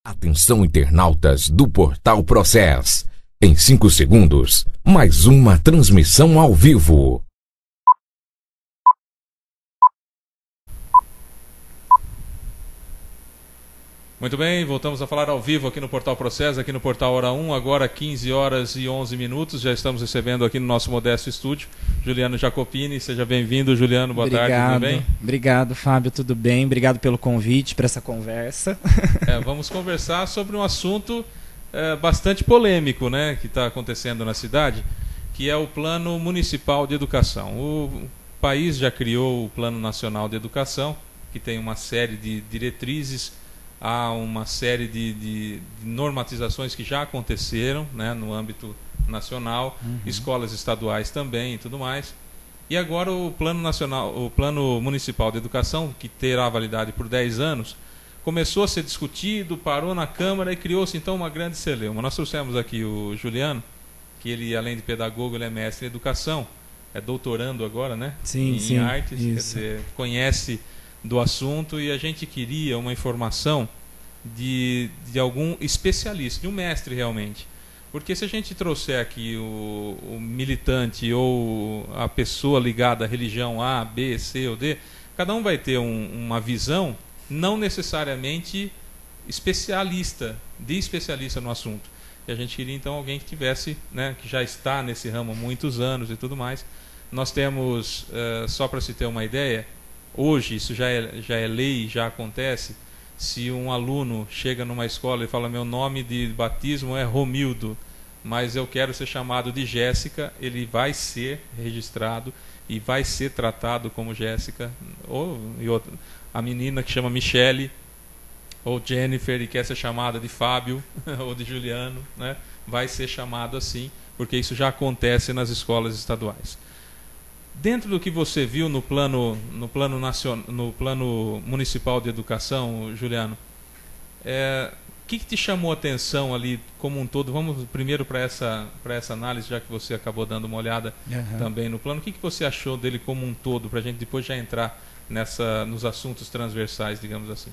Atenção, internautas do Portal Process. Em 5 segundos, mais uma transmissão ao vivo. Muito bem, voltamos a falar ao vivo aqui no Portal Process, aqui no Portal Hora 1, agora 15 horas e 11 minutos. Já estamos recebendo aqui no nosso modesto estúdio Juliano Jacopini. Seja bem-vindo, Juliano. Boa tarde, tudo bem? Obrigado, Fábio, tudo bem? Obrigado pelo convite para essa conversa. Vamos conversar sobre um assunto bastante polêmico, né, que está acontecendo na cidade, que é o Plano Municipal de Educação. O país já criou o Plano Nacional de Educação, que tem uma série de diretrizes. Há uma série de normatizações que já aconteceram, né, no âmbito nacional, escolas estaduais também e tudo mais. E agora o Plano Municipal de Educação, que terá validade por 10 anos, começou a ser discutido, parou na Câmara e criou-se então uma grande celeuma. Nós trouxemos aqui o Juliano, que ele, além de pedagogo, ele é mestre em educação, é doutorando agora, né? Em artes, quer dizer, conhece do assunto, e a gente queria uma informação de algum especialista, de um mestre realmente. Porque se a gente trouxer aqui o militante ou a pessoa ligada à religião A, B, C ou D, cada um vai ter uma visão não necessariamente especialista no assunto. E a gente queria então alguém que tivesse, né, que já está nesse ramo há muitos anos e tudo mais. Nós temos, só para se ter uma ideia, hoje isso já é lei, já acontece. Se um aluno chega numa escola e fala: meu nome de batismo é Romildo, mas eu quero ser chamado de Jéssica, ele vai ser registrado e vai ser tratado como Jéssica. Ou a menina que chama Michele ou Jennifer e quer ser chamada de Fábio ou de Juliano, né, vai ser chamado assim, porque isso já acontece nas escolas estaduais. Dentro do que você viu no plano municipal de educação, Juliano, o que te chamou a atenção ali como um todo? Vamos primeiro para essa análise, já que você acabou dando uma olhada também no plano. O que você achou dele como um todo, para a gente depois já entrar nos assuntos transversais, digamos assim?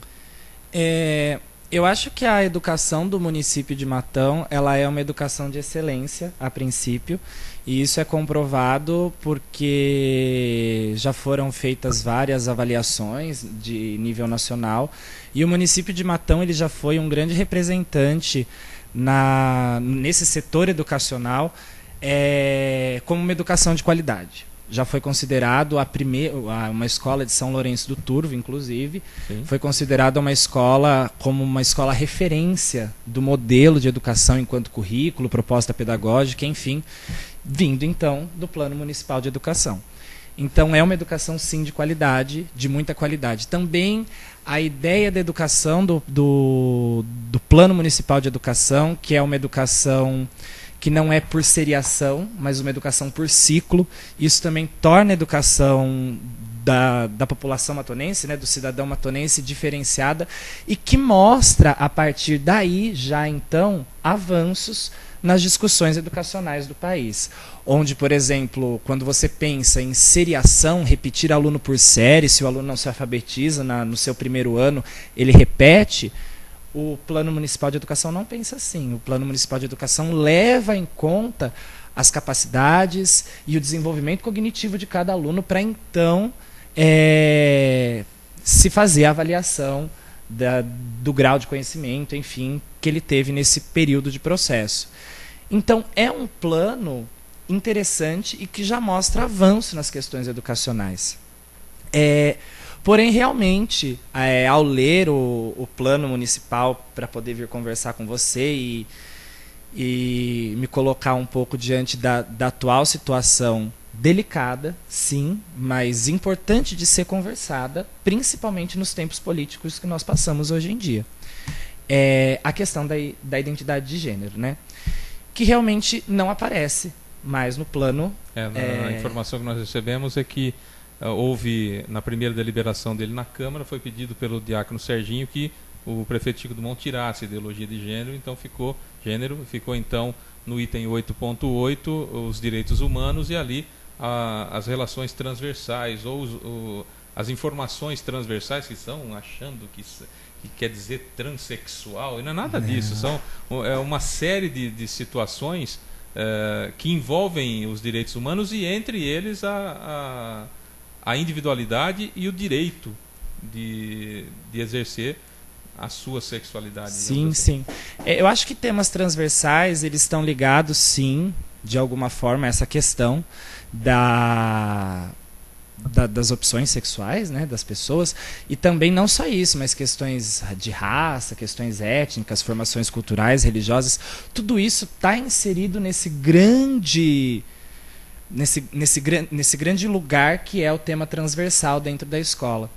Eu acho que a educação do município de Matão, ela é uma educação de excelência, a princípio, e isso é comprovado porque já foram feitas várias avaliações de nível nacional, e o município de Matão ele já foi um grande representante nesse setor educacional, como uma educação de qualidade. Já foi considerado uma escola de São Lourenço do Turvo, inclusive. Sim. Foi considerada uma escola como uma escola referência do modelo de educação enquanto currículo, proposta pedagógica, enfim, vindo então do Plano Municipal de Educação. Então é uma educação sim de qualidade, de muita qualidade. Também a ideia da educação do Plano Municipal de Educação, que é uma educação que não é por seriação, mas uma educação por ciclo. Isso também torna a educação da população matonense, né, do cidadão matonense, diferenciada, e que mostra, a partir daí, já então, avanços nas discussões educacionais do país. Onde, por exemplo, quando você pensa em seriação, repetir aluno por série, se o aluno não se alfabetiza no seu primeiro ano, ele repete. O Plano Municipal de Educação não pensa assim. O Plano Municipal de Educação leva em conta as capacidades e o desenvolvimento cognitivo de cada aluno para, então, se fazer a avaliação do grau de conhecimento, enfim, que ele teve nesse período de processo. Então, é um plano interessante e que já mostra avanço nas questões educacionais. Porém, realmente, ao ler o plano municipal para poder vir conversar com você e me colocar um pouco diante da atual situação delicada, sim, mas importante de ser conversada, principalmente nos tempos políticos que nós passamos hoje em dia. A questão da identidade de gênero, né? Que realmente não aparece mais no plano. A informação que nós recebemos é que houve, na primeira deliberação dele na Câmara, foi pedido pelo diácono Serginho que o prefeito Chico Dumont tirasse a ideologia de gênero, então ficou então no item 8.8 os direitos humanos, e ali as relações transversais ou as informações transversais que estão achando que quer dizer transexual, e não é nada disso. É uma série de situações que envolvem os direitos humanos e entre eles a individualidade e o direito de exercer a sua sexualidade. Sim, sim. Eu acho que temas transversais, eles estão ligados, sim, de alguma forma, a essa questão das opções sexuais, né, das pessoas, e também não só isso, mas questões de raça, questões étnicas, formações culturais, religiosas, tudo isso está inserido nesse grande lugar que é o tema transversal dentro da escola.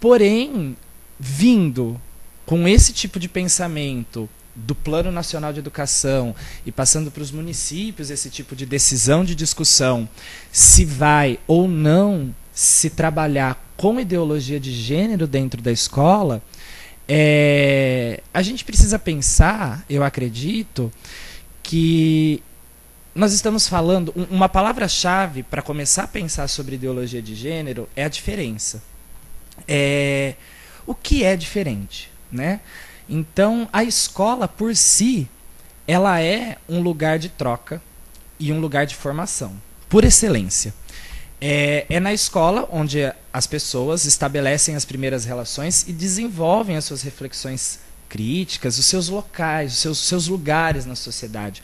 Porém, vindo com esse tipo de pensamento do Plano Nacional de Educação e passando para os municípios esse tipo de decisão de discussão, se vai ou não se trabalhar com ideologia de gênero dentro da escola, a gente precisa pensar, eu acredito, que nós estamos falando, uma palavra-chave para começar a pensar sobre ideologia de gênero é a diferença. O que é diferente, né? Então, a escola, por si, ela é um lugar de troca e um lugar de formação, por excelência. É na escola onde as pessoas estabelecem as primeiras relações e desenvolvem as suas reflexões críticas, os seus locais, os seus lugares na sociedade.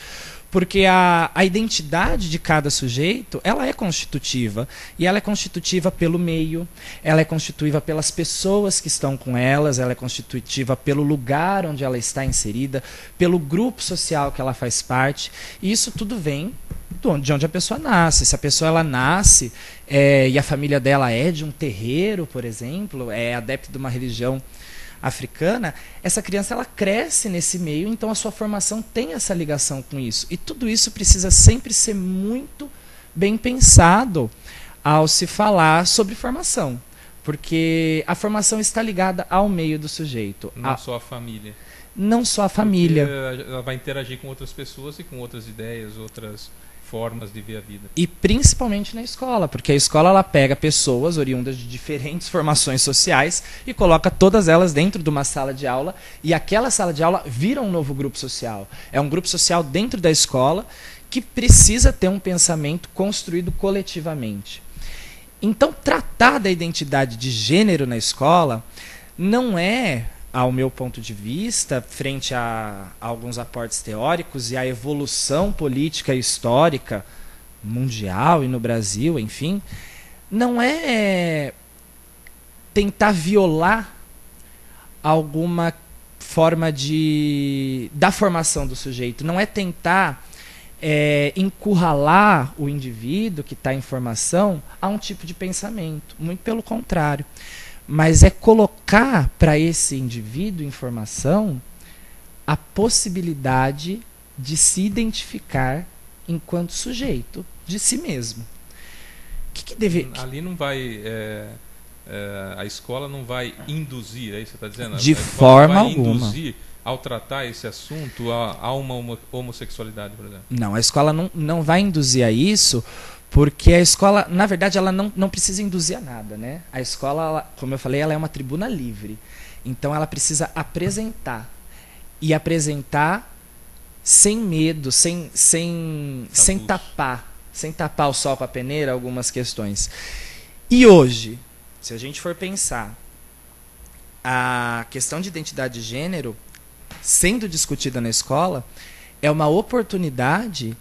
Porque a identidade de cada sujeito, ela é constitutiva. E ela é constitutiva pelo meio, ela é constitutiva pelas pessoas que estão com elas, ela é constitutiva pelo lugar onde ela está inserida, pelo grupo social que ela faz parte. E isso tudo vem de onde a pessoa nasce. Se a pessoa ela nasce e a família dela é de um terreiro, por exemplo, é adepto de uma religião africana, essa criança ela cresce nesse meio, então a sua formação tem essa ligação com isso. E tudo isso precisa sempre ser muito bem pensado ao se falar sobre formação, porque a formação está ligada ao meio do sujeito. Não só a família. Não só a família. Porque ela vai interagir com outras pessoas e com outras ideias, outras formas de ver a vida. E principalmente na escola, porque a escola ela pega pessoas oriundas de diferentes formações sociais e coloca todas elas dentro de uma sala de aula, e aquela sala de aula vira um novo grupo social. É um grupo social dentro da escola que precisa ter um pensamento construído coletivamente. Então, tratar da identidade de gênero na escola não é, ao meu ponto de vista, frente a alguns aportes teóricos e a evolução política e histórica mundial e no Brasil, enfim, não é tentar violar alguma forma da formação do sujeito, não é tentar encurralar o indivíduo que está em formação a um tipo de pensamento, muito pelo contrário. Mas é colocar para esse indivíduo em formação a possibilidade de se identificar enquanto sujeito de si mesmo. Ali não vai... a escola não vai induzir, é isso que você está dizendo? De forma alguma. Não vai induzir ao tratar esse assunto a uma homossexualidade, por exemplo? Não, a escola não vai induzir a isso, porque a escola, na verdade, ela não precisa induzir a nada, né? A escola, como eu falei, ela é uma tribuna livre. Então ela precisa apresentar. E apresentar sem medo, sem tapar o sol com a peneira algumas questões. E hoje, se a gente for pensar a questão de identidade de gênero sendo discutida na escola, é uma oportunidade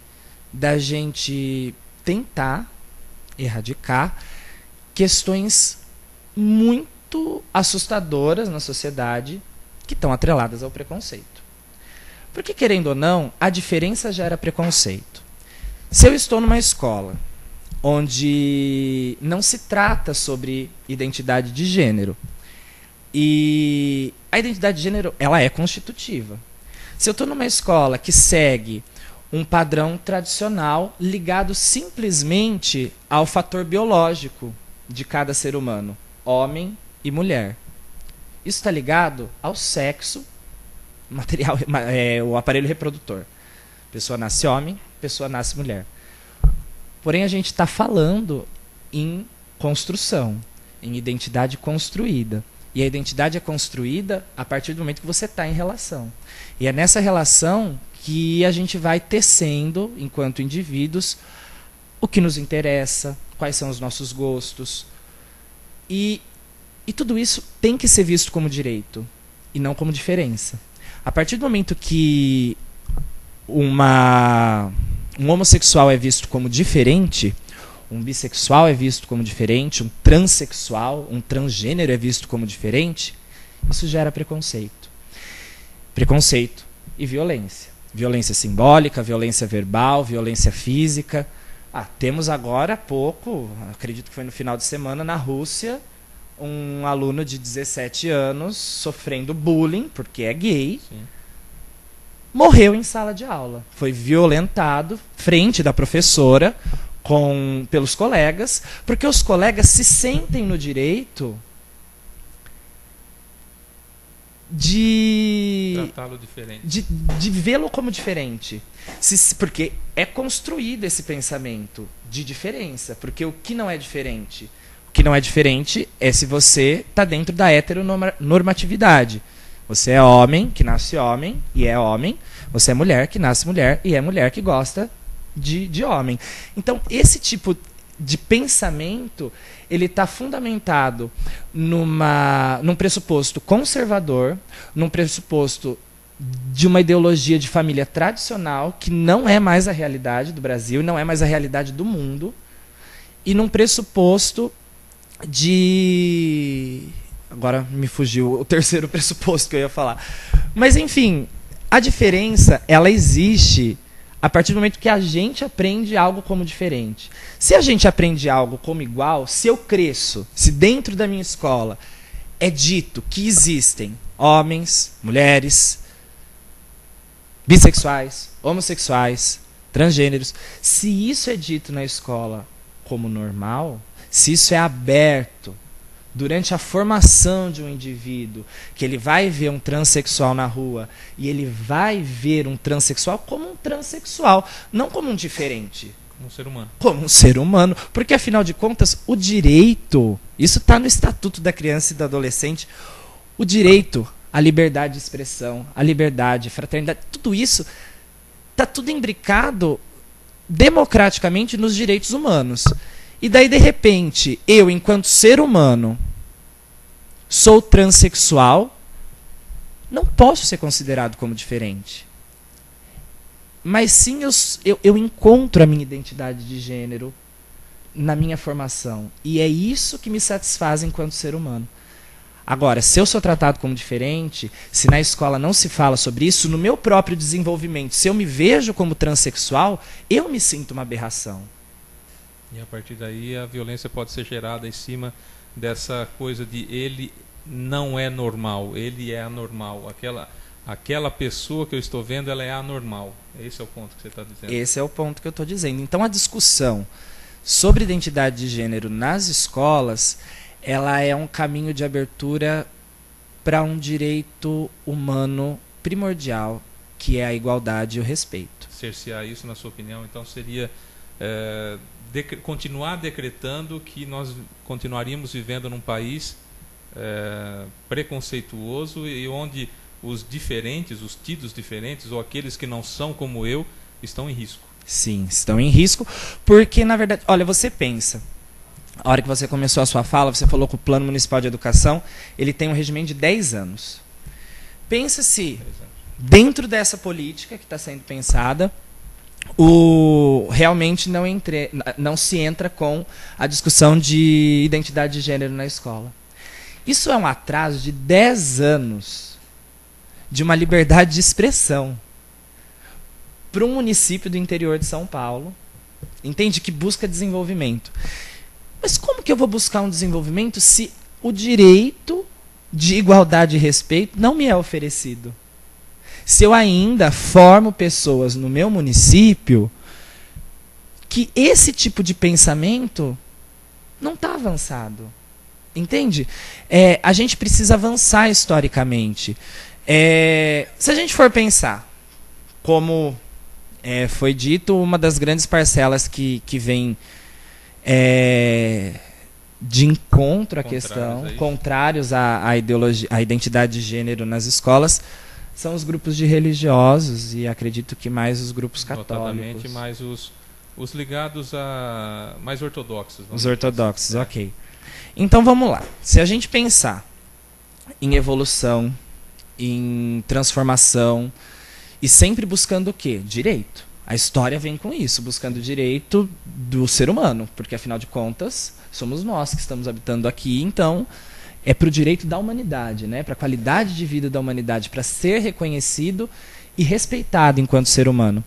da gente tentar erradicar questões muito assustadoras na sociedade que estão atreladas ao preconceito. Porque, querendo ou não, a diferença gera preconceito. Se eu estou numa escola onde não se trata sobre identidade de gênero, e a identidade de gênero ela é constitutiva. Se eu estou numa escola que segue um padrão tradicional ligado simplesmente ao fator biológico de cada ser humano, homem e mulher. Isso está ligado ao sexo, material, o aparelho reprodutor. Pessoa nasce homem, pessoa nasce mulher. Porém, a gente está falando em construção, em identidade construída. E a identidade é construída a partir do momento que você está em relação. E é nessa relação que a gente vai tecendo, enquanto indivíduos, o que nos interessa, quais são os nossos gostos. E tudo isso tem que ser visto como direito e não como diferença. A partir do momento que um homossexual é visto como diferente, um bissexual é visto como diferente, um transexual, um transgênero é visto como diferente, isso gera preconceito. Preconceito e violência. Violência simbólica, violência verbal, violência física. Temos agora há pouco, acredito que foi no final de semana, na Rússia, um aluno de 17 anos sofrendo bullying, porque é gay, sim, morreu em sala de aula. Foi violentado frente da professora pelos colegas, porque os colegas se sentem no direito de tratá-lo diferente, de vê-lo como diferente. Porque é construído esse pensamento de diferença. Porque o que não é diferente? O que não é diferente é se você está dentro da heteronormatividade. Você é homem, que nasce homem, e é homem. Você é mulher, que nasce mulher, e é mulher, que gosta de homem. Então, esse tipo de pensamento, ele está fundamentado num pressuposto conservador, num pressuposto de uma ideologia de família tradicional, que não é mais a realidade do Brasil, não é mais a realidade do mundo, e num pressuposto de... Agora me fugiu o terceiro pressuposto que eu ia falar. Mas, enfim, a diferença, ela existe a partir do momento que a gente aprende algo como diferente. Se a gente aprende algo como igual, se eu cresço, se dentro da minha escola é dito que existem homens, mulheres, bissexuais, homossexuais, transgêneros, se isso é dito na escola como normal, se isso é aberto durante a formação de um indivíduo, que ele vai ver um transexual na rua e ele vai ver um transexual como um transexual, não como um diferente. Como um ser humano. Como um ser humano. Porque, afinal de contas, o direito, isso está no Estatuto da Criança e do Adolescente, o direito à liberdade de expressão, à liberdade, à fraternidade, tudo isso está tudo imbricado democraticamente nos direitos humanos. E daí, de repente, eu, enquanto ser humano, sou transexual, não posso ser considerado como diferente. Mas sim, eu encontro a minha identidade de gênero na minha formação. E é isso que me satisfaz enquanto ser humano. Agora, se eu sou tratado como diferente, se na escola não se fala sobre isso, no meu próprio desenvolvimento, se eu me vejo como transexual, eu me sinto uma aberração. E a partir daí a violência pode ser gerada em cima dessa coisa de ele não é normal, ele é anormal. Aquela pessoa que eu estou vendo, ela é anormal. Esse é o ponto que você está dizendo. Esse é o ponto que eu estou dizendo. Então a discussão sobre identidade de gênero nas escolas, ela é um caminho de abertura para um direito humano primordial, que é a igualdade e o respeito. Cercear isso, na sua opinião, então seria... continuar decretando que nós continuaríamos vivendo num país preconceituoso e onde os diferentes, os tidos diferentes ou aqueles que não são como eu estão em risco. Sim, estão em risco porque, na verdade, olha, você pensa, a hora que você começou a sua fala, você falou que o Plano Municipal de Educação, ele tem um regimento de 10 anos. Pensa se, dentro dessa política que está sendo pensada, realmente não se entra com a discussão de identidade de gênero na escola. Isso é um atraso de 10 anos de uma liberdade de expressão para um município do interior de São Paulo, entende, que busca desenvolvimento. Mas como que eu vou buscar um desenvolvimento se o direito de igualdade e respeito não me é oferecido? Se eu ainda formo pessoas no meu município que esse tipo de pensamento não está avançado. Entende? A gente precisa avançar historicamente. Se a gente for pensar, como foi dito, uma das grandes parcelas que vem de encontro à questão, contrários à ideologia, à identidade de gênero nas escolas, são os grupos de religiosos e acredito que mais os grupos católicos. Notadamente mais os ligados a mais ortodoxos. Os ortodoxos, ok. Então vamos lá. Se a gente pensar em evolução, em transformação e sempre buscando o quê? Direito. A história vem com isso, buscando o direito do ser humano, porque afinal de contas somos nós que estamos habitando aqui, então é para o direito da humanidade, né? Para a qualidade de vida da humanidade, para ser reconhecido e respeitado enquanto ser humano.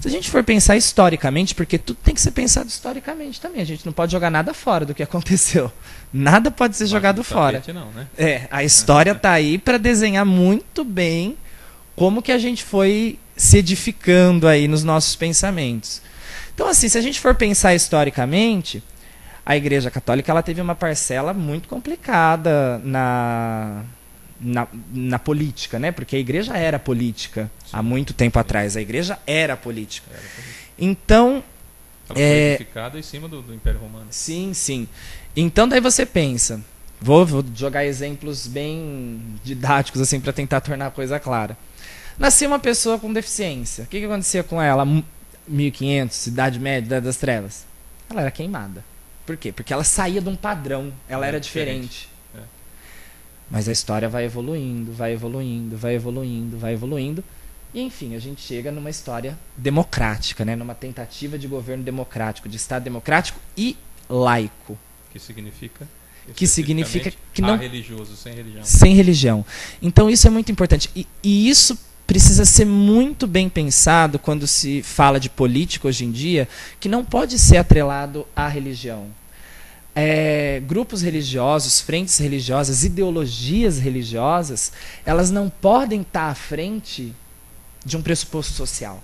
Se a gente for pensar historicamente, porque tudo tem que ser pensado historicamente também, a gente não pode jogar nada fora do que aconteceu. Nada pode ser jogado fora. Não, né? A história está aí para desenhar muito bem como que a gente foi se edificando aí nos nossos pensamentos. Então, assim, se a gente for pensar historicamente, a Igreja Católica ela teve uma parcela muito complicada na política, né? Porque a Igreja era política. Sim. Há muito tempo atrás. A Igreja era política. Então... Estava solidificada em cima do Império Romano. Sim, sim. Então, daí você pensa... Vou jogar exemplos bem didáticos assim para tentar tornar a coisa clara. Nascia uma pessoa com deficiência. O que acontecia com ela? 1500, Idade Média, Idade das Trevas. Ela era queimada. Por quê? Porque ela saía de um padrão. Ela era diferente. Mas a história vai evoluindo, vai evoluindo, vai evoluindo, vai evoluindo. E, enfim, a gente chega numa história democrática, né? Numa tentativa de governo democrático, de Estado democrático e laico. Que significa que não religioso, sem religião. Sem religião. Então isso é muito importante. E isso precisa ser muito bem pensado quando se fala de política hoje em dia, que não pode ser atrelado à religião. Grupos religiosos, frentes religiosas, ideologias religiosas, elas não podem estar à frente de um pressuposto social.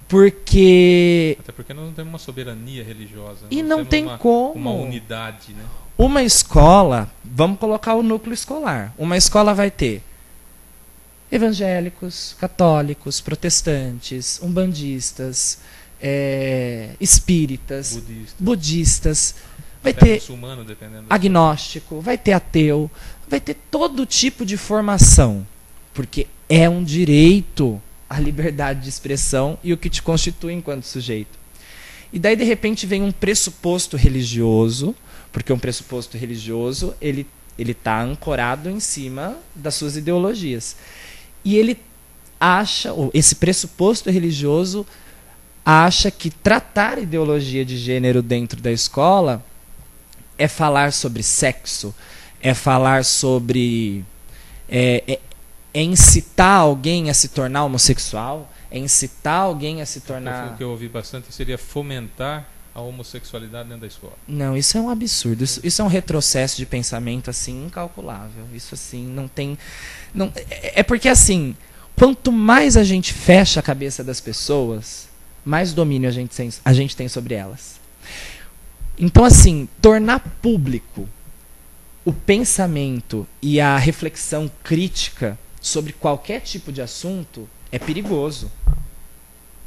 Até porque nós não temos uma soberania religiosa. E não tem como. Uma unidade, né? Uma escola, vamos colocar o núcleo escolar. Uma escola vai ter evangélicos, católicos, protestantes, umbandistas, espíritas, budistas. Vai ter muçulmano, dependendo agnóstico, vai ter ateu, vai ter todo tipo de formação. Porque é um direito a liberdade de expressão e o que te constitui enquanto sujeito. E daí, de repente, vem um pressuposto religioso, porque um pressuposto religioso ele está ancorado em cima das suas ideologias. E ele acha, ou esse pressuposto religioso acha que tratar ideologia de gênero dentro da escola é falar sobre sexo, é falar sobre... é incitar alguém a se tornar homossexual, é incitar alguém a se tornar... O que eu ouvi bastante seria fomentar a homossexualidade dentro da escola. Não, isso é um absurdo. Isso é um retrocesso de pensamento assim incalculável. Isso assim não tem... É porque assim, quanto mais a gente fecha a cabeça das pessoas, mais domínio a gente tem sobre elas. Então assim, tornar público o pensamento e a reflexão crítica sobre qualquer tipo de assunto é perigoso.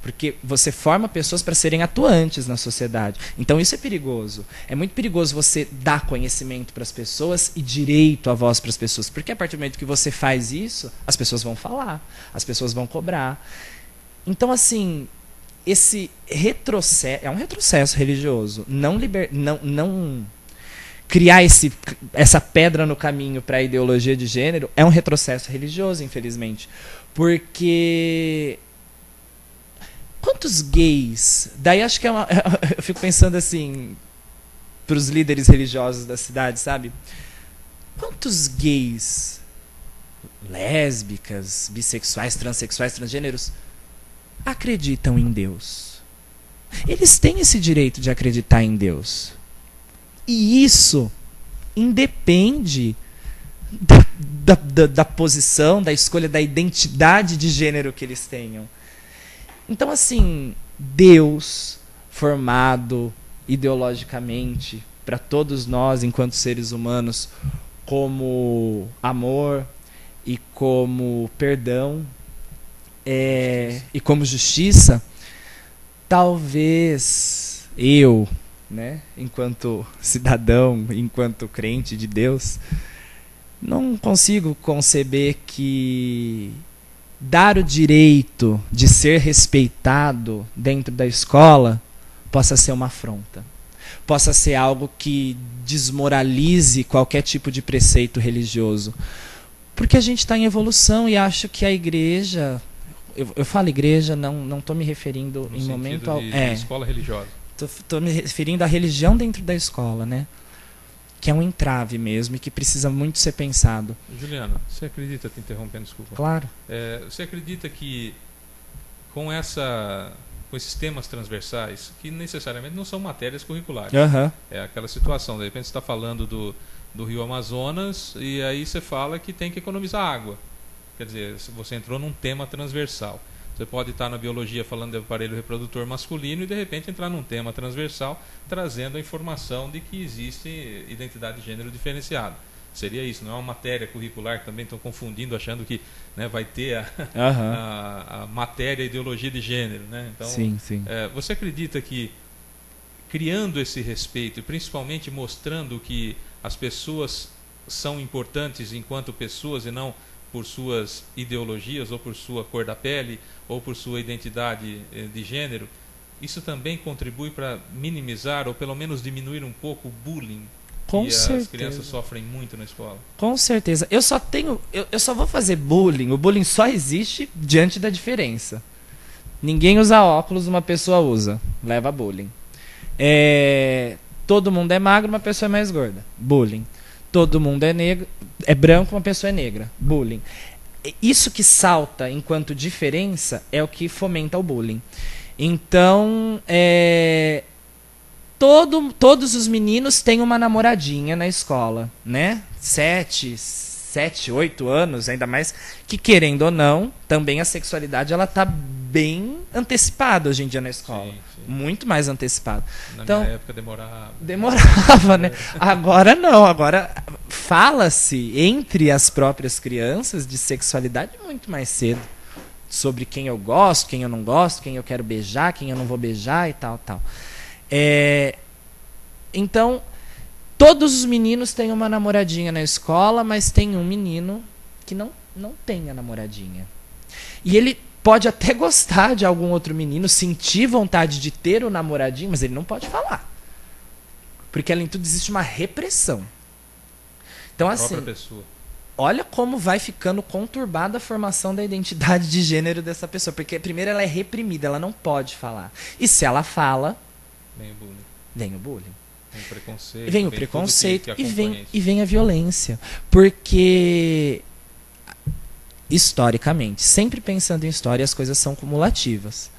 Porque você forma pessoas para serem atuantes na sociedade. Então isso é perigoso. É muito perigoso você dar conhecimento para as pessoas e direito à voz para as pessoas. Porque a partir do momento que você faz isso, as pessoas vão falar, as pessoas vão cobrar. Então, assim, esse retrocesso é um retrocesso religioso. Não criar essa pedra no caminho para a ideologia de gênero é um retrocesso religioso, infelizmente. Porque quantos gays... Daí acho que eu fico pensando assim, para os líderes religiosos da cidade, sabe? Quantos gays, lésbicas, bissexuais, transexuais, transgêneros acreditam em Deus? Eles têm esse direito de acreditar em Deus. E isso independe da posição, da escolha, da identidade de gênero que eles tenham. Então, assim, Deus formado ideologicamente para todos nós, enquanto seres humanos, como amor e como perdão e como justiça, talvez eu, né, enquanto cidadão, enquanto crente de Deus, não consigo conceber que dar o direito de ser respeitado dentro da escola possa ser uma afronta, possa ser algo que desmoralize qualquer tipo de preceito religioso. Porque a gente está em evolução e acho que a igreja... Eu falo igreja, não estou me referindo No em momento sentido de escola religiosa. Estou me referindo à religião dentro da escola, né? Que é um entrave mesmo e que precisa muito ser pensado. Juliana, você acredita, te interrompendo, desculpa. Claro. Você acredita que com esses temas transversais, que necessariamente não são matérias curriculares, é aquela situação, de repente você está falando do Rio Amazonas e aí você fala que tem que economizar água. Quer dizer, você entrou num tema transversal. Você pode estar na biologia falando de aparelho reprodutor masculino e de repente entrar num tema transversal trazendo a informação de que existe identidade de gênero diferenciada. Seria isso, não é uma matéria curricular que também estão confundindo, achando que, né, vai ter a matéria ideologia de gênero, né? Então, sim. Você acredita que criando esse respeito e principalmente mostrando que as pessoas são importantes enquanto pessoas e não por suas ideologias ou por sua cor da pele ou por sua identidade de gênero, isso também contribui para minimizar ou pelo menos diminuir um pouco o bullying Com que certeza. as crianças sofrem muito na escola? Com certeza. Eu só vou fazer bullying. O bullying só existe diante da diferença. Ninguém usa óculos, uma pessoa usa. Leva bullying. Todo mundo é magro, uma pessoa é mais gorda. Bullying. Todo mundo é negro, é branco, uma pessoa é negra. Bullying. Isso que salta enquanto diferença é o que fomenta o bullying. Então, todos os meninos têm uma namoradinha na escola, né? 7, 8 anos, ainda mais que, querendo ou não, também a sexualidade ela tá bem antecipada hoje em dia na escola. Sim. Muito mais antecipada. Na então, minha época demorava, né? Agora não, agora fala-se entre as próprias crianças de sexualidade muito mais cedo. Sobre quem eu gosto, quem eu não gosto, quem eu quero beijar, quem eu não vou beijar e tal. Então, todos os meninos têm uma namoradinha na escola, mas tem um menino que não tem a namoradinha. E ele pode até gostar de algum outro menino, sentir vontade de ter o namoradinho, mas ele não pode falar. Porque além de tudo existe uma repressão. Então assim, olha como vai ficando conturbada a formação da identidade de gênero dessa pessoa. Porque primeiro ela é reprimida, ela não pode falar. E se ela fala, vem o bullying. Vem o preconceito e vem a violência. Porque, historicamente, sempre pensando em história, as coisas são cumulativas.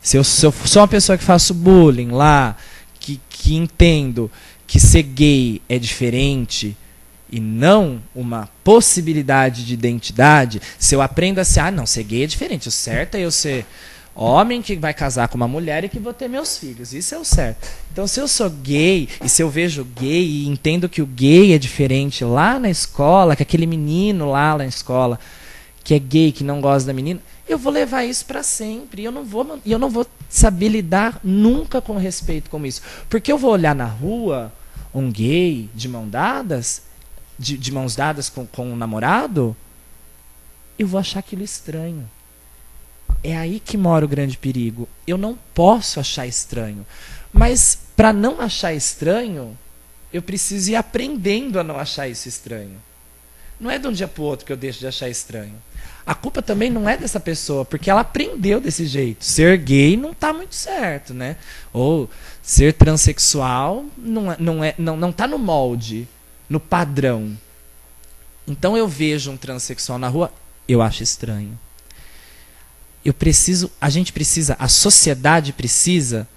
Se eu sou uma pessoa que faço bullying lá, que entendo que ser gay é diferente e não uma possibilidade de identidade, se eu aprendo assim, não, ser gay é diferente, o certo é eu ser homem que vai casar com uma mulher e que vou ter meus filhos. Isso é o certo. Então, se eu sou gay, e se eu vejo gay e entendo que o gay é diferente lá na escola, que aquele menino lá na escola que é gay, que não gosta da menina, eu vou levar isso para sempre. E eu não vou saber lidar nunca com respeito com isso. Porque eu vou olhar na rua um gay de mãos dadas, de mãos dadas com um namorado, eu vou achar aquilo estranho. É aí que mora o grande perigo. Eu não posso achar estranho. Mas, para não achar estranho, eu preciso ir aprendendo a não achar isso estranho. Não é de um dia para o outro que eu deixo de achar estranho. A culpa também não é dessa pessoa, porque ela aprendeu desse jeito. Ser gay não está muito certo, né? Ou ser transexual não está no molde, no padrão. Então eu vejo um transexual na rua, eu acho estranho. A sociedade precisa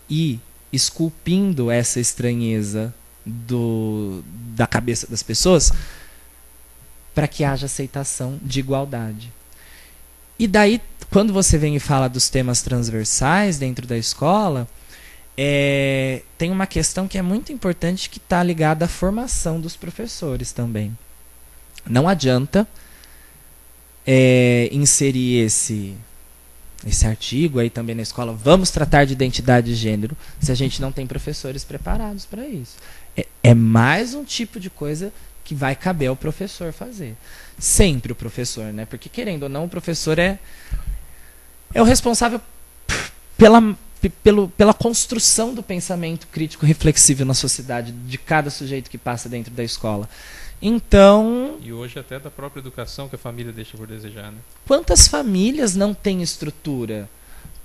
ir esculpindo essa estranheza da cabeça das pessoas para que haja aceitação de igualdade. E daí, quando você vem e fala dos temas transversais dentro da escola, tem uma questão que é muito importante que está ligada à formação dos professores também. Não adianta inserir esse artigo aí também na escola, vamos tratar de identidade de gênero, se a gente não tem professores preparados para isso. É mais um tipo de coisa que vai caber ao professor fazer. Sempre o professor, né? Porque, querendo ou não, o professor é o responsável pela construção do pensamento crítico reflexivo na sociedade, de cada sujeito que passa dentro da escola. Então... E hoje até da própria educação que a família deixa por desejar, né? Quantas famílias não têm estrutura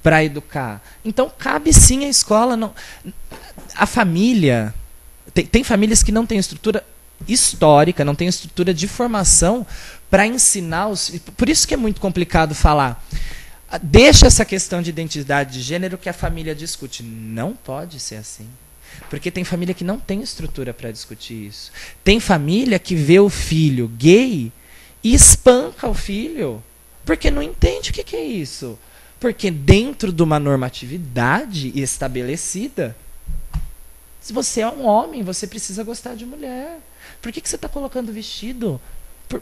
para educar? Então, cabe sim à escola... Não, a família... Tem famílias que não têm estrutura histórica, não têm estrutura de formação para ensinar os... Por isso que é muito complicado falar. Deixa essa questão de identidade de gênero que a família discute. Não pode ser assim. Porque tem família que não tem estrutura para discutir isso. Tem família que vê o filho gay e espanca o filho. Porque não entende o que é isso. Porque dentro de uma normatividade estabelecida, se você é um homem, você precisa gostar de mulher. Por que você está colocando vestido?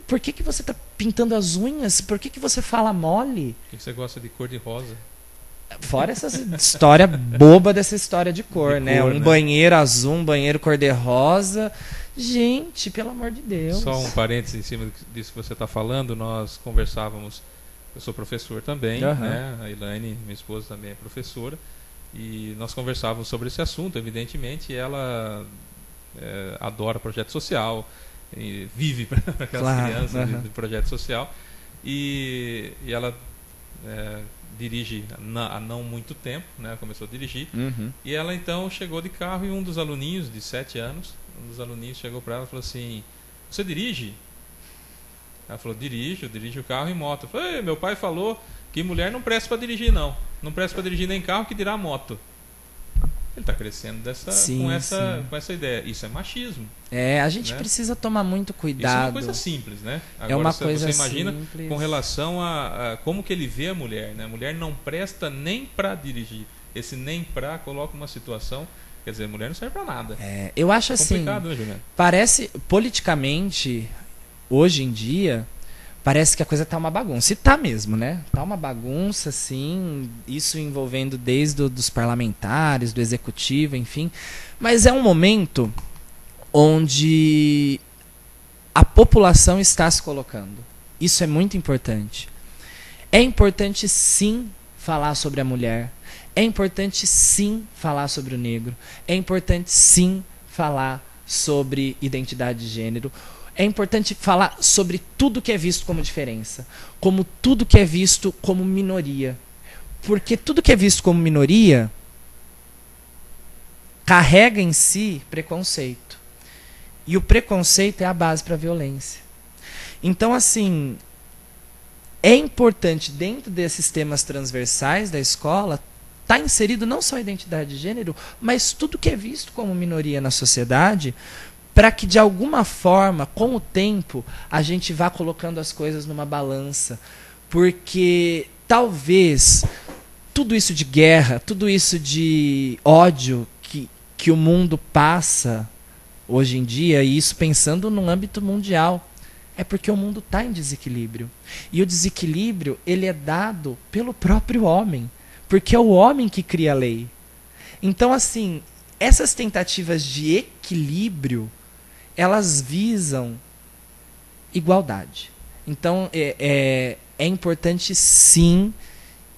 Por que você está pintando as unhas? Por que você fala mole? Por que você gosta de cor de rosa? Fora essa história boba dessa história de cor, né? Um banheiro azul, um banheiro cor-de-rosa. Gente, pelo amor de Deus. Só um parênteses em cima disso que você está falando. Nós conversávamos, eu sou professor também, né? A Elaine, minha esposa, também é professora. E nós conversávamos sobre esse assunto. Evidentemente, ela adora projeto social, e vive para aquelas crianças de projeto social. E ela... dirige há não muito tempo, né? Começou a dirigir. E ela então chegou de carro e um dos aluninhos de 7 anos, chegou para ela e falou assim: você dirige? Ela falou: dirijo o carro e moto. Eu falei: meu pai falou que mulher não presta para dirigir, não presta para dirigir nem carro, que dirá moto. Ele está crescendo com essa ideia. Isso é machismo. A gente precisa tomar muito cuidado. Isso é uma coisa simples, né? Agora, é uma coisa você imagina simples. Com relação a como que ele vê a mulher, né? A mulher não presta nem para dirigir. Esse nem para coloca uma situação, quer dizer, a mulher não serve para nada. Eu acho assim, né, Juliano? Parece, politicamente, hoje em dia, parece que a coisa tá uma bagunça. E tá mesmo, né? Tá uma bagunça, assim, isso envolvendo desde dos parlamentares, do executivo, enfim. Mas é um momento onde a população está se colocando. Isso é muito importante. É importante, sim, falar sobre a mulher. É importante, sim, falar sobre o negro. É importante, sim, falar sobre identidade de gênero. É importante falar sobre tudo que é visto como diferença, como tudo que é visto como minoria. Porque tudo que é visto como minoria carrega em si preconceito. E o preconceito é a base para a violência. Então, assim, é importante, dentro desses temas transversais da escola, estar inserido não só a identidade de gênero, mas tudo que é visto como minoria na sociedade, para que, de alguma forma, com o tempo, a gente vá colocando as coisas numa balança. Porque talvez tudo isso de guerra, tudo isso de ódio que o mundo passa hoje em dia, e isso pensando no âmbito mundial, é porque o mundo está em desequilíbrio. E o desequilíbrio, ele é dado pelo próprio homem, porque é o homem que cria a lei. Então, assim, essas tentativas de equilíbrio, elas visam igualdade. Então, é importante, sim,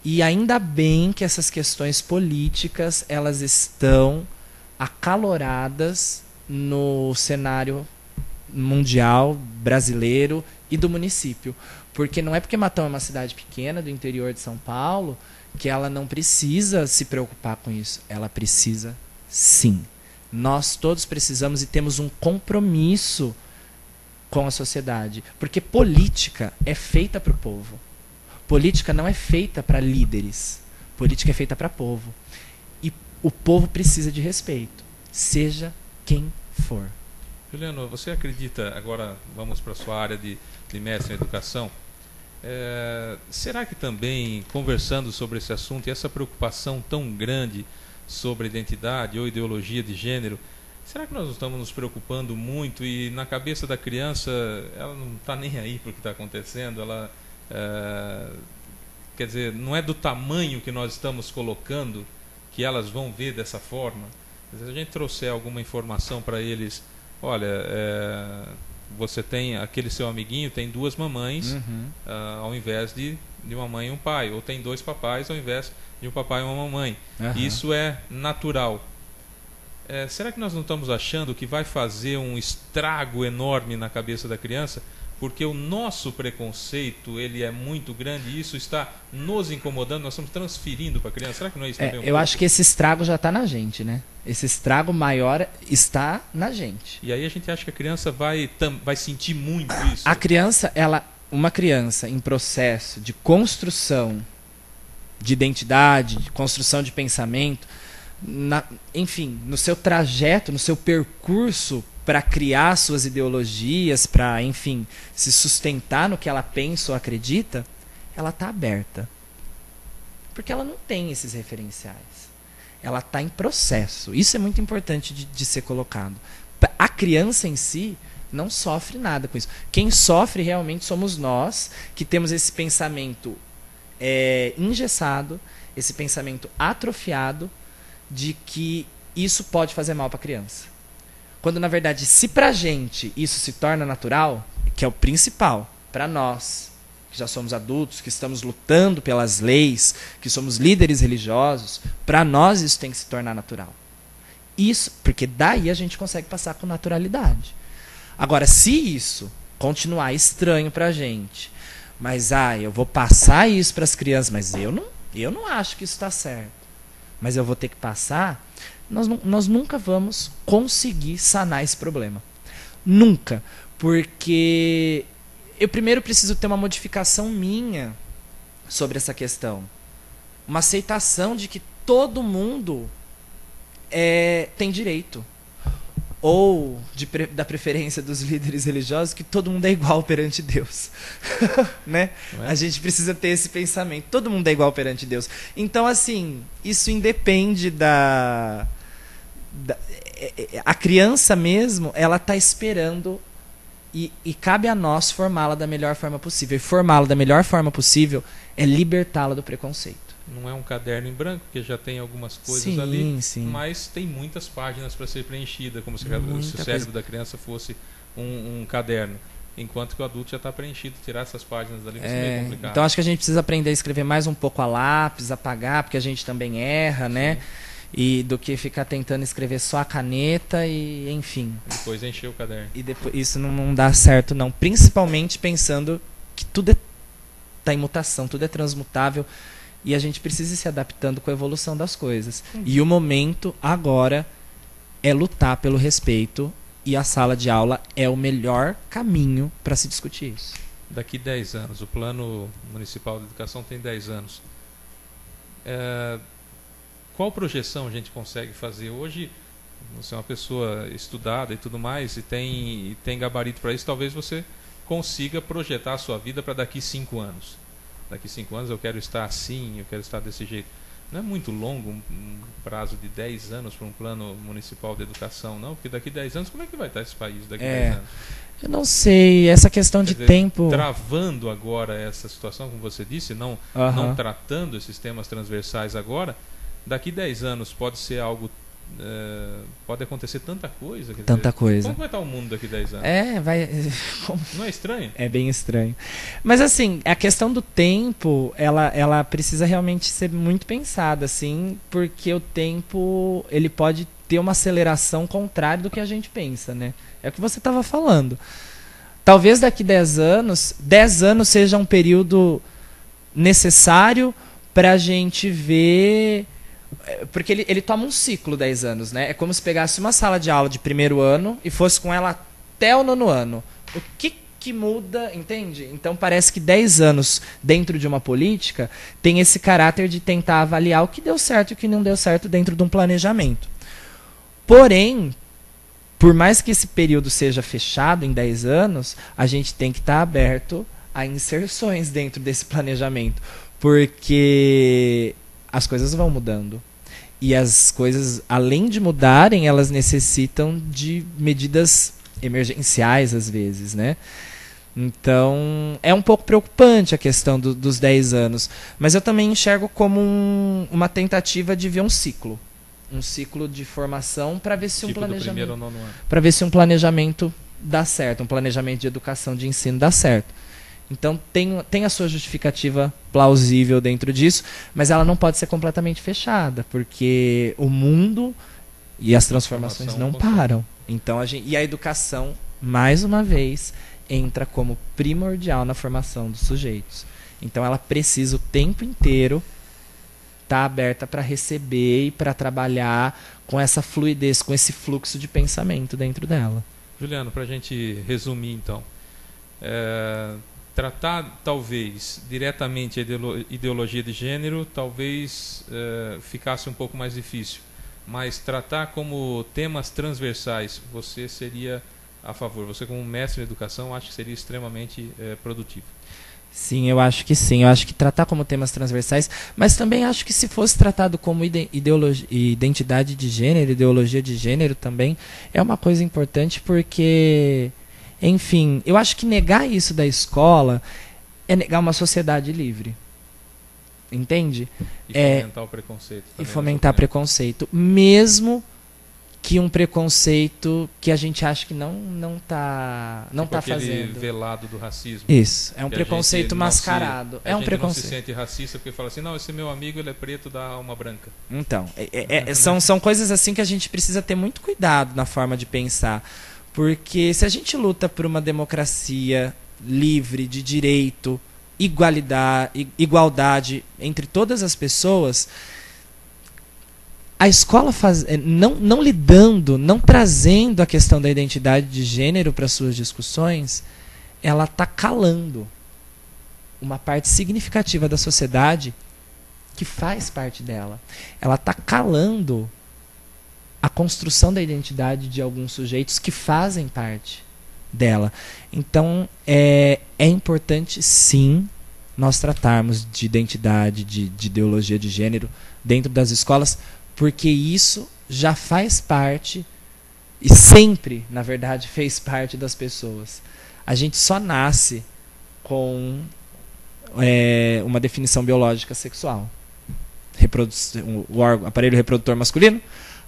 e ainda bem que essas questões políticas, elas estão acaloradas no cenário mundial, brasileiro e do município. Porque não é porque Matão é uma cidade pequena do interior de São Paulo que ela não precisa se preocupar com isso. Ela precisa, sim. Nós todos precisamos e temos um compromisso com a sociedade. Porque política é feita para o povo. Política não é feita para líderes. Política é feita para povo. E o povo precisa de respeito, seja quem for. Juliano, você acredita, agora vamos para a sua área de mestre em educação, será que também, conversando sobre esse assunto e essa preocupação tão grande sobre identidade ou ideologia de gênero, será que nós não estamos nos preocupando muito e na cabeça da criança ela não está nem aí para o que está acontecendo, ela quer dizer, não é do tamanho que nós estamos colocando que elas vão ver dessa forma. Se a gente trouxer alguma informação para eles, olha, você tem aquele seu amiguinho tem 2 mamães, ao invés de uma mãe e um pai, ou tem 2 papais ao invés de um papai e uma mamãe. Isso é natural. Será que nós não estamos achando que vai fazer um estrago enorme na cabeça da criança? Porque o nosso preconceito ele é muito grande e isso está nos incomodando, nós estamos transferindo para a criança. Será que não é isso também? Eu acho que esse estrago já está na gente, né? Esse estrago maior está na gente. E aí a gente acha que a criança vai sentir muito isso. A criança, uma criança em processo de construção de identidade, de construção de pensamento, enfim, no seu trajeto, no seu percurso para criar suas ideologias, para, enfim, se sustentar no que ela pensa ou acredita, ela está aberta. Porque ela não tem esses referenciais. Ela está em processo. Isso é muito importante de ser colocado. A criança em si não sofre nada com isso. Quem sofre realmente somos nós, que temos esse pensamento engessado, esse pensamento atrofiado de que isso pode fazer mal para a criança. Quando, na verdade, se pra gente isso se torna natural, que é o principal, para nós, que já somos adultos, que estamos lutando pelas leis, que somos líderes religiosos, para nós isso tem que se tornar natural. Isso, porque daí a gente consegue passar com naturalidade. Agora, se isso continuar estranho pra gente, mas eu vou passar isso para as crianças, mas eu não acho que isso está certo, mas eu vou ter que passar, nós nunca vamos conseguir sanar esse problema. Nunca. Porque eu primeiro preciso ter uma modificação minha sobre essa questão. Uma aceitação de que todo mundo tem direito. Ou, da preferência dos líderes religiosos, que todo mundo é igual perante Deus. Né? A gente precisa ter esse pensamento. Todo mundo é igual perante Deus. Então, assim, isso independe a criança mesmo, ela está esperando e cabe a nós formá-la da melhor forma possível. E formá-la da melhor forma possível é libertá-la do preconceito. Não é um caderno em branco, porque já tem algumas coisas sim. Mas tem muitas páginas para ser preenchida, como se o cérebro da criança fosse um caderno. Enquanto que o adulto já está preenchido, tirar essas páginas dali vai ser meio complicado. Então acho que a gente precisa aprender a escrever mais um pouco a lápis, apagar, porque a gente também erra, né? E do que ficar tentando escrever só a caneta e, enfim. Depois encher o caderno. E depois, isso não dá certo, não. Principalmente pensando que tudo está em mutação, tudo é transmutável. E a gente precisa ir se adaptando com a evolução das coisas. E o momento agora é lutar pelo respeito. E a sala de aula é o melhor caminho para se discutir isso. Daqui 10 anos, o Plano Municipal de Educação tem 10 anos. Qual projeção a gente consegue fazer? Hoje, você é uma pessoa estudada e tudo mais, e tem gabarito para isso, talvez você consiga projetar a sua vida para daqui 5 anos. Daqui 5 anos eu quero estar assim, eu quero estar desse jeito. Não é muito longo um prazo de 10 anos para um plano municipal de educação, não? Porque daqui 10 anos, como é que vai estar esse país daqui 10 anos? Eu não sei, essa questão de tempo... Travando agora essa situação, como você disse, não tratando esses temas transversais agora, daqui 10 anos pode ser algo... pode acontecer tanta coisa. Coisa. Como vai estar o mundo daqui 10 anos? Não é estranho? É bem estranho. Mas assim, a questão do tempo, ela precisa realmente ser muito pensada, assim, porque o tempo ele pode ter uma aceleração contrária do que a gente pensa, né? É o que você estava falando. Talvez daqui 10 anos seja um período necessário para a gente ver... Porque ele toma um ciclo 10 anos, né? É como se pegasse uma sala de aula de primeiro ano e fosse com ela até o 9º ano. O que muda, entende? Então parece que 10 anos dentro de uma política tem esse caráter de tentar avaliar o que deu certo e o que não deu certo dentro de um planejamento. Porém, por mais que esse período seja fechado em 10 anos, a gente tem que estar aberto a inserções dentro desse planejamento. Porque... as coisas vão mudando. E as coisas, além de mudarem, elas necessitam de medidas emergenciais, às vezes, né? Então, é um pouco preocupante a questão dos 10 anos. Mas eu também enxergo como uma tentativa de ver um ciclo. Um ciclo de formação para ver se ver se um planejamento dá certo, um planejamento de educação, de ensino dá certo. Então tem a sua justificativa plausível dentro disso, mas ela não pode ser completamente fechada, porque o mundo e as transformações não param. Então e a educação, mais uma vez, entra como primordial na formação dos sujeitos. Então ela precisa o tempo inteiro estar aberta para receber e para trabalhar com essa fluidez, com esse fluxo de pensamento dentro dela. Juliano, para a gente resumir então, tratar talvez diretamente a ideologia de gênero talvez ficasse um pouco mais difícil, mas tratar como temas transversais, você seria a favor? Você como mestre em educação acha que seria extremamente produtivo? Sim, eu acho que sim. Eu acho que tratar como temas transversais, mas também acho que se fosse tratado como identidade de gênero, ideologia de gênero também, é uma coisa importante porque, enfim, eu acho que negar isso da escola é negar uma sociedade livre. Entende? E fomentar o preconceito. E fomentar preconceito. Mesmo que um preconceito que a gente acha que não tá fazendo. Velado do racismo. Isso, é um preconceito mascarado. É um preconceito. Não se sente racista porque fala assim, não, esse meu amigo ele é preto da alma branca. Então, são coisas assim que a gente precisa ter muito cuidado na forma de pensar. Porque se a gente luta por uma democracia livre, de direito, igualdade entre todas as pessoas, a escola não lidando, não trazendo a questão da identidade de gênero para suas discussões, ela está calando uma parte significativa da sociedade que faz parte dela. Ela está calando a construção da identidade de alguns sujeitos que fazem parte dela. Então, é importante, sim, nós tratarmos de identidade, de ideologia de gênero dentro das escolas, porque isso já faz parte, e sempre, na verdade, fez parte das pessoas. A gente só nasce com uma definição biológica sexual. O aparelho reprodutor masculino,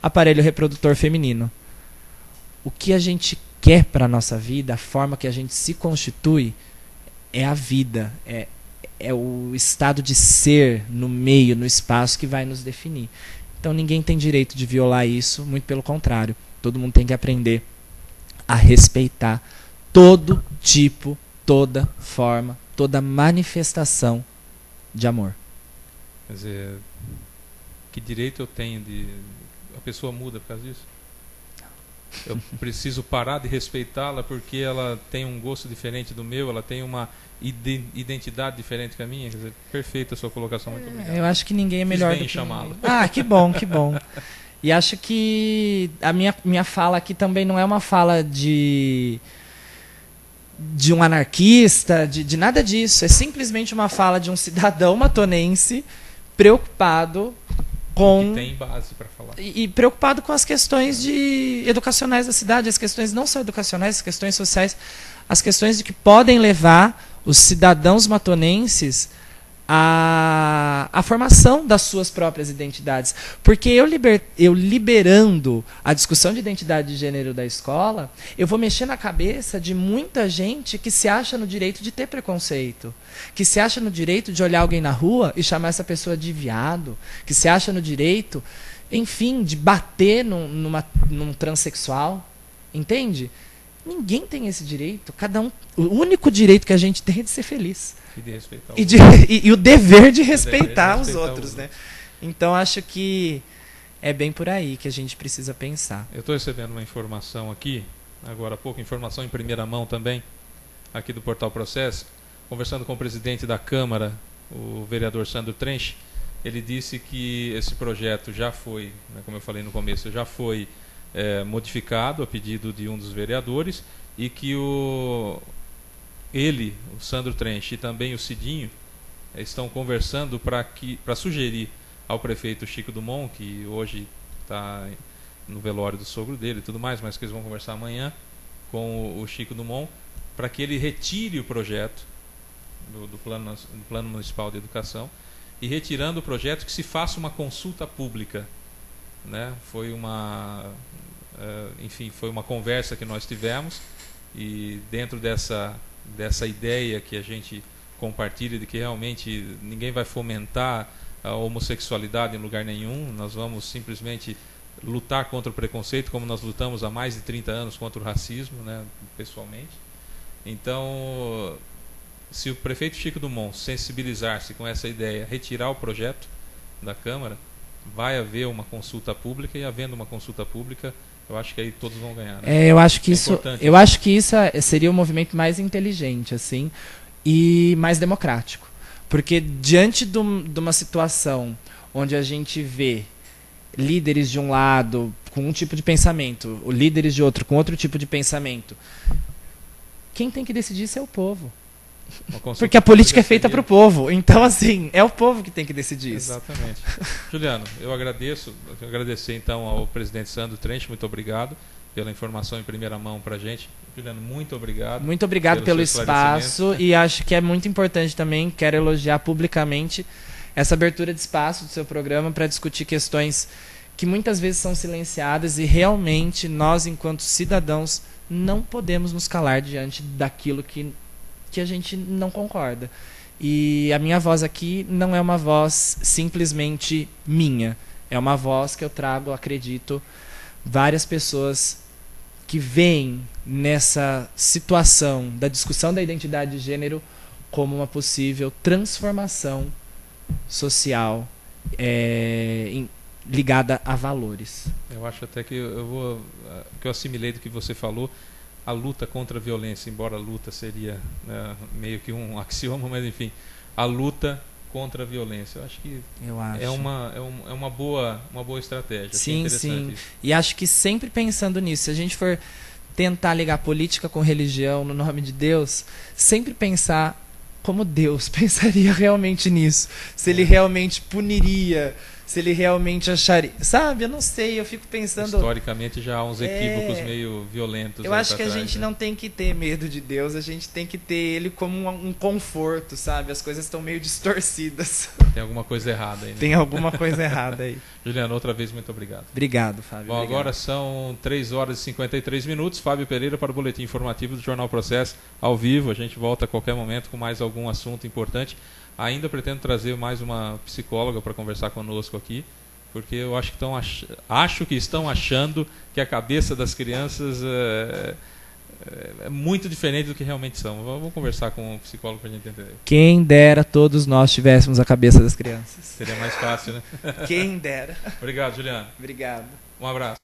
aparelho reprodutor feminino. O que a gente quer para a nossa vida, a forma que a gente se constitui, é a vida, é o estado de ser no meio, no espaço que vai nos definir. Então ninguém tem direito de violar isso, muito pelo contrário. Todo mundo tem que aprender a respeitar todo tipo, toda forma, toda manifestação de amor. Quer dizer, que direito eu tenho de... A pessoa muda por causa disso? Eu preciso parar de respeitá-la porque ela tem um gosto diferente do meu, ela tem uma identidade diferente que a minha? Quer dizer, perfeita a sua colocação, muito obrigado. Eu acho que ninguém é melhor do que chamá-lo. Ah, que bom, que bom. E acho que a minha fala aqui também não é uma fala de um anarquista, de nada disso. É simplesmente uma fala de um cidadão matonense preocupado com... Que tem base para falar. E preocupado com as questões educacionais da cidade, as questões não só educacionais, as questões sociais, as questões de que podem levar os cidadãos matonenses à formação das suas próprias identidades. Porque eu liberando a discussão de identidade de gênero da escola, eu vou mexer na cabeça de muita gente que se acha no direito de ter preconceito, que se acha no direito de olhar alguém na rua e chamar essa pessoa de viado, que se acha no direito, enfim, de bater num transexual. Entende? Ninguém tem esse direito. Cada um, o único direito que a gente tem é de ser feliz. E de respeitar e o dever de respeitar os outros, né? Então acho que é bem por aí que a gente precisa pensar. Eu estou recebendo uma informação aqui, agora há pouco, informação em primeira mão também, aqui do Portal Processo, conversando com o presidente da Câmara, o vereador Sandro Trench. Ele disse que esse projeto já foi, né, como eu falei no começo, já foi modificado a pedido de um dos vereadores e que o Sandro Trench e também o Cidinho estão conversando para sugerir ao prefeito Chico Dumont, que hoje está no velório do sogro dele e tudo mais, mas que eles vão conversar amanhã com o Chico Dumont, para que ele retire o projeto do plano Municipal de Educação, e retirando o projeto, que se faça uma consulta pública, né? Foi uma conversa que nós tivemos, e dentro dessa ideia que a gente compartilha de que realmente ninguém vai fomentar a homossexualidade em lugar nenhum, nós vamos simplesmente lutar contra o preconceito, como nós lutamos há mais de 30 anos contra o racismo, né, pessoalmente. Então, se o prefeito Chico Dumont sensibilizar-se com essa ideia, retirar o projeto da Câmara, vai haver uma consulta pública, e havendo uma consulta pública, eu acho que aí todos vão ganhar, né? Eu acho que isso seria o movimento mais inteligente, assim, e mais democrático. Porque diante de uma situação onde a gente vê líderes de um lado com um tipo de pensamento, líderes de outro com outro tipo de pensamento, quem tem que decidir isso é o povo. Porque a política é feita para o povo. Então, assim, é o povo que tem que decidir isso. Exatamente. Juliano, eu agradecer então ao presidente Sandro Trench, muito obrigado pela informação em primeira mão para a gente. Juliano, muito obrigado. Muito obrigado pelo espaço, e acho que é muito importante também, quero elogiar publicamente essa abertura de espaço do seu programa para discutir questões que muitas vezes são silenciadas, e realmente nós, enquanto cidadãos, não podemos nos calar diante daquilo que a gente não concorda. E a minha voz aqui não é uma voz simplesmente minha, é uma voz que eu trago, acredito, várias pessoas que veem nessa situação da discussão da identidade de gênero como uma possível transformação social ligada a valores. Eu acho até que eu assimilei do que você falou, a luta contra a violência, embora a luta seria, né, meio que um axioma, mas enfim, a luta contra a violência. Eu acho que é uma boa estratégia. Sim, sim. Isso. E acho que sempre pensando nisso, se a gente for tentar ligar política com religião no nome de Deus, sempre pensar como Deus pensaria realmente nisso. Se ele realmente puniria, se ele realmente acharia... Sabe, eu não sei, eu fico pensando... Historicamente já há uns equívocos meio violentos. Eu acho que a gente não tem que ter medo de Deus, a gente tem que ter ele como um conforto, sabe? As coisas estão meio distorcidas. Tem alguma coisa errada aí, né? Tem alguma coisa errada aí. Juliano, outra vez, muito obrigado. Obrigado, Fábio. Bom, agora são 3 horas e 53 minutos. Fábio Pereira para o boletim informativo do Jornal Processo, ao vivo. A gente volta a qualquer momento com mais algum assunto importante. Ainda pretendo trazer mais uma psicóloga para conversar conosco aqui, porque eu acho que estão achando que a cabeça das crianças é muito diferente do que realmente são. Vamos conversar com um psicólogo para a gente entender. Quem dera todos nós tivéssemos a cabeça das crianças. Seria mais fácil, né? Quem dera. Obrigado, Juliano. Obrigado. Um abraço.